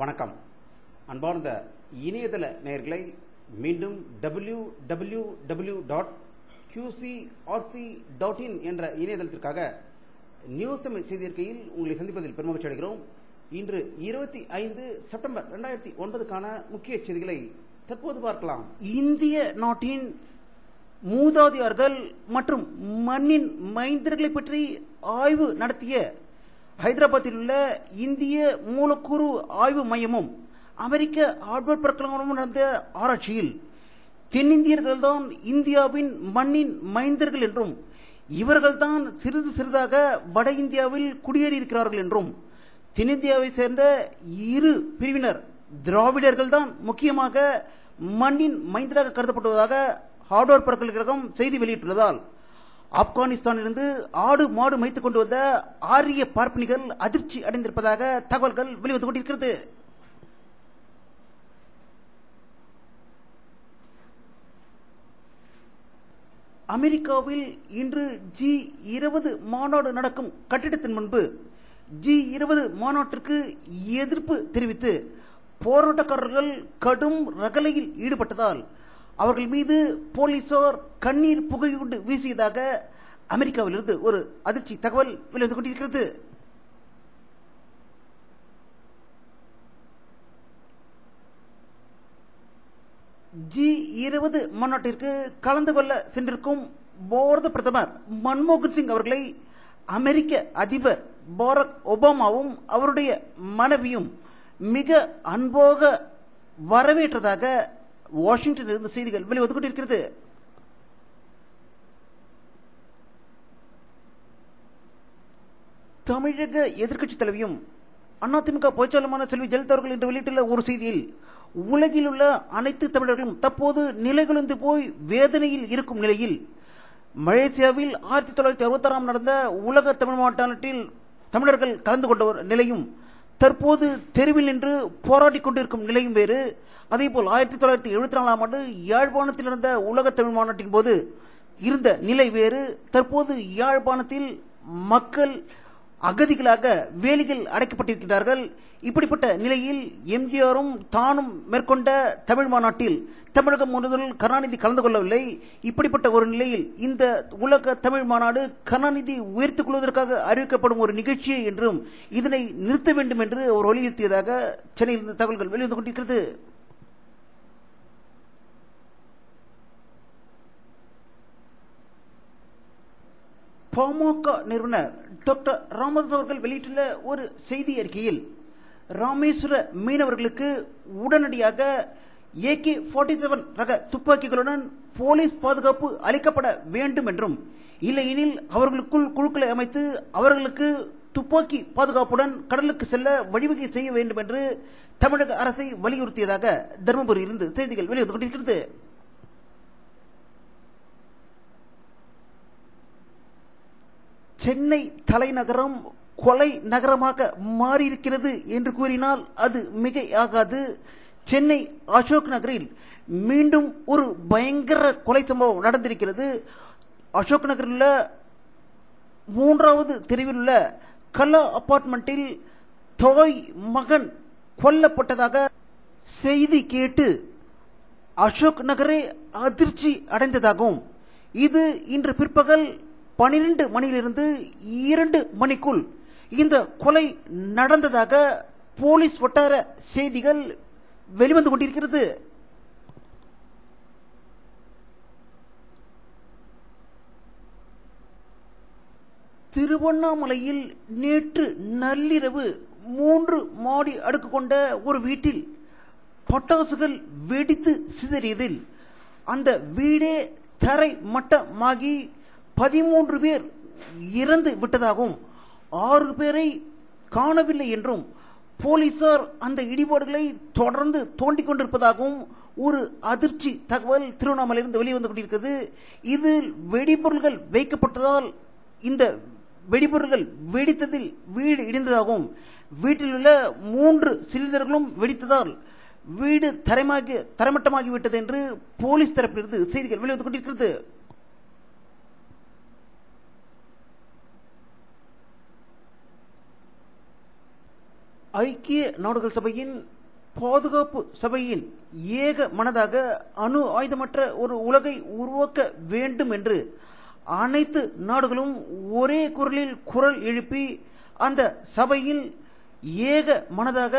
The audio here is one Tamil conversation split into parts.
வணக்கம். அன்பார்ந்த இணையதள நேயர்களை மீண்டும் www.qcrc.in என்ற இணையதளத்திற்காக நியூஸ் தமிழ் செய்தியிருக்கையில் உங்களை சந்திப்பதில் பெருமகிழ்ச்சி அடைகிறோம். இன்று 25 செப்டம்பர் 2009க்கான முக்கிய செய்திகளை தற்போது பார்க்கலாம். இந்திய நாட்டின் மூதாதையர்கள் மற்றும் மண்ணின் மைந்தர்களை பற்றி ஆய்வு நடத்திய ஹைதராபாத்தில் உள்ள இந்திய மூலக்கூறு ஆய்வு மையமும் அமெரிக்க ஹார்வர்ட் பல்கலைக்கழகமும் நடந்த ஆராய்ச்சியில் தென்னிந்தியர்கள்தான் இந்தியாவின் மண்ணின் மைந்தர்கள் என்றும் இவர்கள்தான் சிறிது சிறிதாக வட இந்தியாவில் குடியேறியிருக்கிறார்கள் என்றும் தென்னிந்தியாவை சேர்ந்த இரு பிரிவினர் திராவிடர்கள் தான் முக்கியமாக மண்ணின் மைந்தராக கருதப்படுவதாக ஹார்வர்ட் பல்கலைக்கழகம் செய்தி வெளியிட்டுள்ளதால் ஆப்கானிஸ்தானிலிருந்து ஆடு மாடு மேய்த்துக் கொண்டு வந்த ஆரிய பார்ப்பனிகள் அதிர்ச்சி அடைந்திருப்பதாக தகவல்கள் வெளிவந்து கொண்டிருக்கிறது. அமெரிக்காவில் இன்று G20 மாநாடு நடக்கும் கட்டிடத்தின் முன்பு G20 மாநாட்டிற்கு எதிர்ப்பு தெரிவித்து போராட்டக்காரர்கள் கடும் ரகளையில் ஈடுபட்டதால் அவர்கள் மீது போலீசார் கண்ணீர் புகையுண்டு வீசியதாக அமெரிக்காவிலிருந்து ஒரு அதிர்ச்சி தகவல் வெளிவந்து கொண்டிருக்கிறது. G20 மாநாட்டிற்கு கலந்து கொள்ள சென்றிருக்கும் பாரத பிரதமர் மன்மோகன் சிங் அவர்களை அமெரிக்க அதிபர் பராக் ஒபாமாவும் அவருடைய மனைவியும் மிக அன்பாக வரவேற்றதாக வாஷிங்டனில் இருந்து செய்திகள் வெளிவந்து கொண்டிருக்கிறது. தமிழக எதிர்க்கட்சி தலைவியும் அதிமுக பொதுச்செயலாளருமான செல்வி ஜெயலலிதா அவர்கள் இன்று வெளியிட்டுள்ள ஒரு செய்தியில் உலகில் உள்ள அனைத்து தமிழர்களும் தற்போது நிலைகுலைந்து போய் வேதனையில் இருக்கும் நிலையில் மலேசியாவில் 1966 நடந்த உலக தமிழ் மாநாட்டில் தமிழர்கள் கலந்து கொண்ட நிலையும் தற்போது தெருவில் நின்று போராடி கொண்டிருக்கும் நிலையும் வேறு. அதேபோல் 1974 ஆண்டு யாழ்ப்பாணத்தில் நடந்த உலக தமிழ் மாநாட்டின் போது இருந்த நிலை வேறு. தற்போது யாழ்ப்பாணத்தில் மக்கள் அகதிகளாக வேலிகள் அடைக்கப்பட்டிருக்கிறார்கள். இப்படிப்பட்ட நிலையில் எம்ஜிஆரும் தானும் மேற்கொண்ட தமிழ் மாநாட்டில் தமிழகம் முழுவதும் கருணாநிதி கலந்து கொள்ளவில்லை. இப்படிப்பட்ட ஒரு நிலையில் இந்த உலக தமிழ் மாநாடு கருணாநிதி உயர்த்துக் கொள்வதற்காக அறிவிக்கப்படும் ஒரு நிகழ்ச்சி என்றும் இதனை நிறுத்த வேண்டும் என்று அவர் வலியுறுத்தியதாக சென்னையில் தகவல்கள் வெளிவந்து கொண்டிருக்கிறது. பாமக நிறுவனர் டாக்டர் ராமதாஸ் அவர்கள் வெளியிட்டுள்ள ஒரு செய்தி அறிக்கையில் ராமேஸ்வர மீனவர்களுக்கு உடனடியாக AK-47 ரக துப்பாக்கிகளுடன் போலீஸ் பாதுகாப்பு அளிக்கப்பட வேண்டும் என்றும் இல்லையெனில் அவர்களுக்குள் குழுக்களை அமைத்து அவர்களுக்கு துப்பாக்கி பாதுகாப்புடன் கடலுக்கு செல்ல வழிவகை செய்ய வேண்டும் என்று தமிழக அரசை வலியுறுத்தியதாக தருமபுரியில் இருந்து செய்திகள் வெளிவந்து கொண்டிருக்கிறது. சென்னை தலைநகரம் கொலை நகரமாக மாறியிருக்கிறது என்று கூறினால் அது மிகையாகாது. சென்னை அசோக் நகரில் மீண்டும் ஒரு பயங்கர கொலை சம்பவம் நடந்திருக்கிறது. அசோக் நகரில் உள்ள 3வது தெருவில் உள்ள கலா அபார்ட்மெண்டில் தாய் மகன் கொல்லப்பட்டதாக செய்தி கேட்டு அசோக் நகரே அதிர்ச்சி அடைந்ததாகவும் இது இன்று பிற்பகல் 12 மணியிலிருந்து 2 மணிக்குள் இந்த கொலை நடந்ததாக போலீஸ் வட்டார செய்திகள் வெளிவந்து கொண்டிருக்கிறது. திருவண்ணாமலையில் நேற்று நள்ளிரவு 3 மாடி அடுக்கு கொண்ட ஒரு வீட்டில் பட்டாசுகள் வெடித்து சிதறியதில் அந்த வீடே தரை மட்டமாகி 13 பேர் இறந்து விட்டதாகவும் 6 பேரை காணவில்லை என்றும் போலீசார் அந்த இடிபாடுகளை தொடர்ந்து தோண்டிக் கொண்டிருப்பதாகவும் ஒரு அதிர்ச்சி தகவல் திருவண்ணாமலையிலிருந்து வெளிவந்து கொண்டிருக்கிறது. இதில் வெடிபொருள்கள் வைக்கப்பட்டதால் இந்த வெடிபொருள்கள் வெடித்ததில் வீடு இடிந்ததாகவும் வீட்டில் உள்ள 3 சிலிண்டர்களும் வெடித்ததால் வீடு தரைமட்டமாகிவிட்டது என்று போலீஸ் தரப்பிலிருந்து செய்திகள் வெளிவந்து கொண்டிருக்கிறது. ஐக்கிய நாடுகள் சபையின் பாதுகாப்பு சபையின் ஏக மனதாக அணு ஆயுதமற்ற ஒரு உலகை உருவாக்க வேண்டும் என்று அனைத்து நாடுகளும் ஒரே குரலில் குரல் எழுப்பி அந்த சபையில் ஏக மனதாக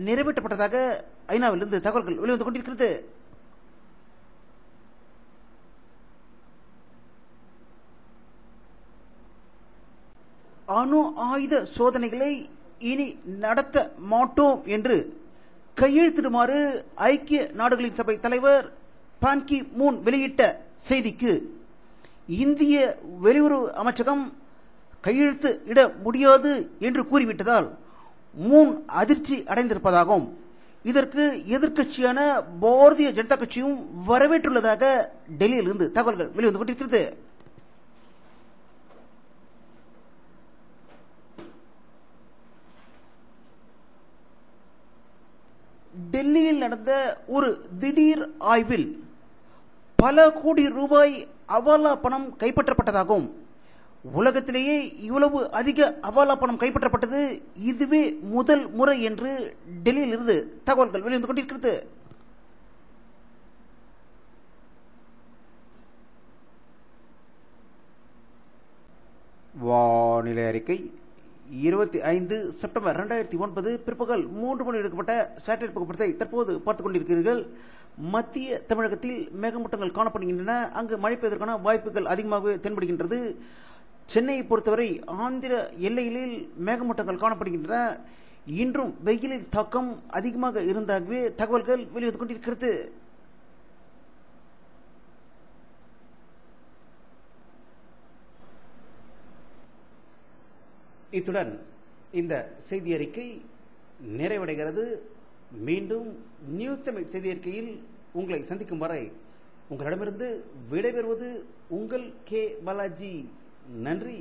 நிறைவேற்றப்பட்டதாக ஐநாவிலிருந்து தகவல்கள் வெளிவந்து கொண்டிருக்கிறது. அணு ஆயுத சோதனைகளை இனி நடத்த மாட்டோம் என்று கையெழுத்திடுமாறு ஐக்கிய நாடுகளின் சபை தலைவர் பான் கி மூன் வெளியிட்ட செய்திக்கு இந்திய வெளியுறவு அமைச்சகம் கையெழுத்து இட முடியாது என்று கூறிவிட்டதால் மூன் அதிர்ச்சி அடைந்திருப்பதாகவும் இதற்கு எதிர்க்கட்சியான பாரதிய ஜனதா கட்சியும் வரவேற்றுள்ளதாக டெல்லியிலிருந்து தகவல்கள் வெளிவந்து கொண்டிருக்கிறது. டெல்லியில் நடந்த ஒரு திடீர் ஆய்வில் பல கோடி ரூபாய் அவாலா பணம் கைப்பற்றப்பட்டதாகவும் உலகத்திலேயே இவ்வளவு அதிக அவாலா பணம் கைப்பற்றப்பட்டது இதுவே முதல் முறை என்று டெல்லியிலிருந்து தகவல்கள் வெளிவந்து கொண்டிருக்கிறது. வானிலை அறிக்கை 25 செப்டம்பர் 2009 பிற்பகல் 3 மணி எடுக்கப்பட்ட சேட்டலைட் புகைப்படத்தை தற்போது பார்த்துக் கொண்டிருக்கிறீர்கள். மத்திய தமிழகத்தில் மேகமூட்டங்கள் காணப்படுகின்றன. அங்கு மழை பெய்வதற்கான வாய்ப்புகள் அதிகமாக தென்படுகின்றது. சென்னையை பொறுத்தவரை ஆந்திர எல்லைகளில் மேகமூட்டங்கள் காணப்படுகின்றன. இன்றும் வெயிலின் தாக்கம் அதிகமாக இருந்தாகவே தகவல்கள் வெளிவந்து கொண்டிருக்கிறது. இத்துடன் இந்த செய்தி அறிக்கை நிறைவடைகிறது. மீண்டும் நியூஸ் தமிழ் செய்தி அறிக்கையில் உங்களை சந்திக்கும் வரை உங்களிடமிருந்து விடைபெறுவது உங்கள் கே பாலாஜி. நன்றி.